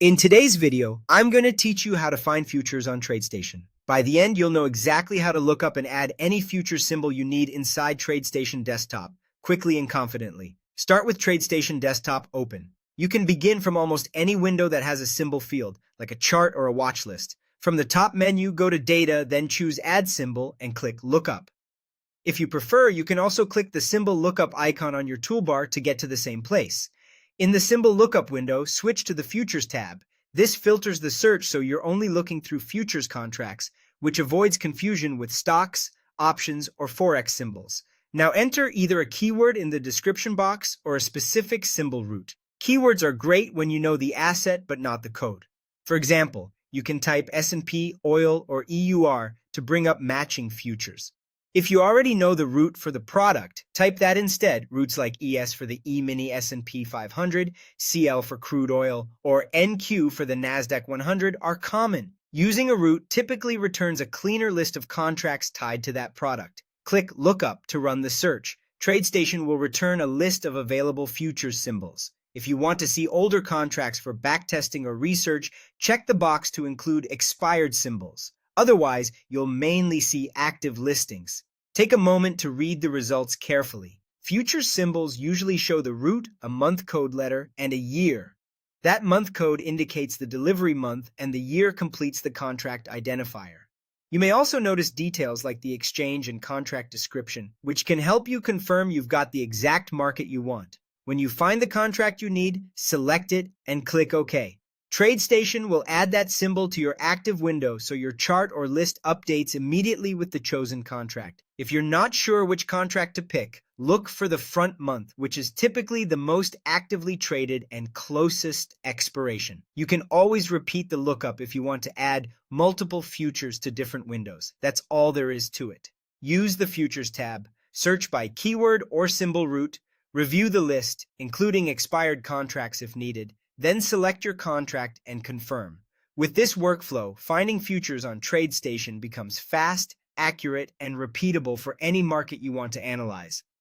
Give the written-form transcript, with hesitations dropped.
In today's video, I'm going to teach you how to find futures on Tradestation. By the end, you'll know exactly how to look up and add any future symbol you need inside Tradestation desktop, quickly and confidently. Start with Tradestation desktop open. You can begin from almost any window that has a symbol field, like a chart or a watch list. From the top menu, go to Data, then choose Add Symbol and click Lookup. If you prefer, you can also click the Symbol Lookup icon on your toolbar to get to the same place. In the Symbol Lookup window, switch to the Futures tab. This filters the search so you're only looking through futures contracts, which avoids confusion with stocks, options, or forex symbols. Now enter either a keyword in the description box or a specific symbol root. Keywords are great when you know the asset but not the code. For example, you can type S&P, oil, or EUR to bring up matching futures. If you already know the root for the product, type that instead. Roots like ES for the E-mini S&P 500, CL for crude oil, or NQ for the NASDAQ 100 are common. Using a root typically returns a cleaner list of contracts tied to that product. Click Lookup to run the search. Tradestation will return a list of available futures symbols. If you want to see older contracts for backtesting or research, check the box to include expired symbols. Otherwise, you'll mainly see active listings. Take a moment to read the results carefully. Future symbols usually show the root, a month code letter, and a year. That month code indicates the delivery month, and the year completes the contract identifier. You may also notice details like the exchange and contract description, which can help you confirm you've got the exact market you want. When you find the contract you need, select it and click OK. Tradestation will add that symbol to your active window so your chart or list updates immediately with the chosen contract. If you're not sure which contract to pick, look for the front month, which is typically the most actively traded and closest expiration. You can always repeat the lookup if you want to add multiple futures to different windows. That's all there is to it. Use the Futures tab, search by keyword or symbol root, review the list, including expired contracts if needed, then select your contract and confirm. With this workflow, finding futures on Tradestation becomes fast, accurate, and repeatable for any market you want to analyze.